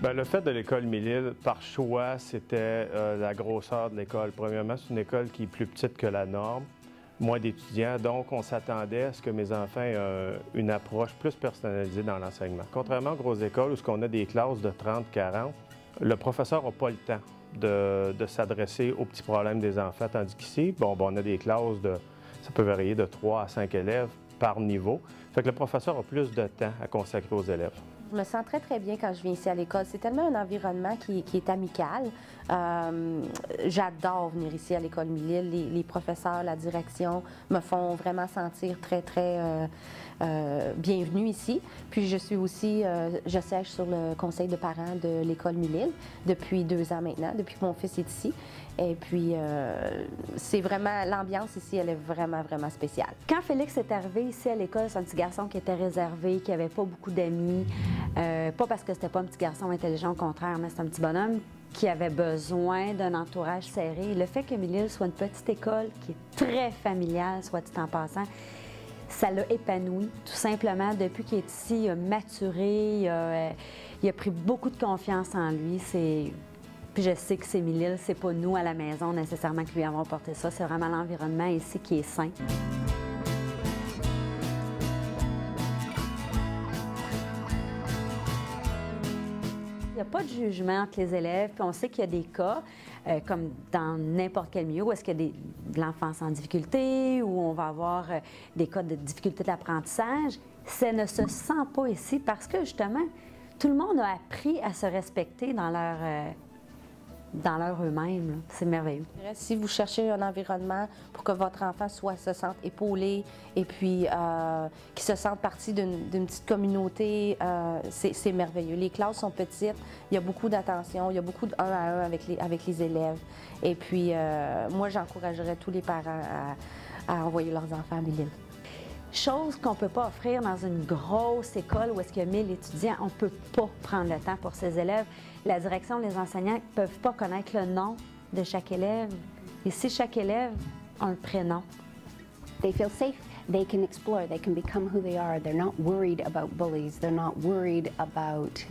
Bien, le fait de l'école Mille-Îles, par choix, c'était la grosseur de l'école. Premièrement, c'est une école qui est plus petite que la norme, moins d'étudiants, donc on s'attendait à ce que mes enfants aient une approche plus personnalisée dans l'enseignement. Contrairement aux grosses écoles où on a des classes de 30-40, le professeur n'a pas le temps de s'adresser aux petits problèmes des enfants, tandis qu'ici, on a des classes ça peut varier de 3 à 5 élèves par niveau. Fait que le professeur a plus de temps à consacrer aux élèves. Je me sens très, très bien quand je viens ici à l'école. C'est tellement un environnement qui est amical. J'adore venir ici à l'école Mille-Îles. Les professeurs, la direction me font vraiment sentir très, très bienvenue ici. Puis je suis aussi, je siège sur le conseil de parents de l'école Mille-Îles depuis 2 ans maintenant, depuis que mon fils est ici. Et puis, c'est vraiment, l'ambiance ici, elle est vraiment, vraiment spéciale. Quand Félix est arrivé ici à l'école, c'est un petit garçon qui était réservé, qui n'avait pas beaucoup d'amis. Pas parce que c'était pas un petit garçon intelligent, au contraire, mais c'est un petit bonhomme qui avait besoin d'un entourage serré. Le fait que Mille-Îles soit une petite école qui est très familiale, soit dit en passant, ça l'a épanoui, tout simplement. Depuis qu'il est ici, il a maturé, il a pris beaucoup de confiance en lui. Puis je sais que c'est Mille-Îles, c'est pas nous à la maison nécessairement qui lui avons porté ça, c'est vraiment l'environnement ici qui est sain. Il n'y a pas de jugement entre les élèves, puis on sait qu'il y a des cas, comme dans n'importe quel milieu, où est-ce qu'il y a de l'enfance en difficulté, où on va avoir des cas de difficulté d'apprentissage. Ça ne se sent pas ici parce que, justement, tout le monde a appris à se respecter dans leur eux-mêmes. C'est merveilleux. Si vous cherchez un environnement pour que votre enfant se sente épaulé et puis qu'il se sente partie d'une petite communauté, c'est merveilleux. Les classes sont petites, il y a beaucoup d'attention, il y a beaucoup de 1 à 1 avec les élèves. Et puis, moi, j'encouragerais tous les parents à envoyer leurs enfants à Mille-Îles. Chose qu'on ne peut pas offrir dans une grosse école où est-ce qu'il y a 1000 étudiants, on ne peut pas prendre le temps pour ses élèves. La direction, les enseignants ne peuvent pas connaître le nom de chaque élève. Et si chaque élève a un prénom. They feel safe, they can explore, they can become who they are. They're not worried about bullies, they're not worried about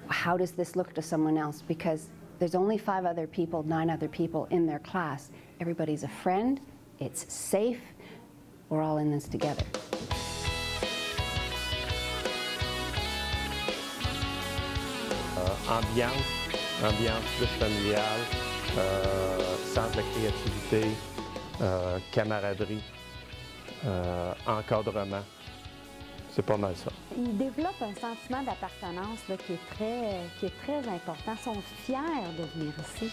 how does this look to someone else, because there's only 5 other people, 9 other people in their class. Everybody's a friend. It's safe. We're all in this together. Ambiance plus familiale, sens de la créativité, camaraderie, encadrement. C'est pas mal ça. Ils développent un sentiment d'appartenance qui est très important. Ils sont fiers de venir ici.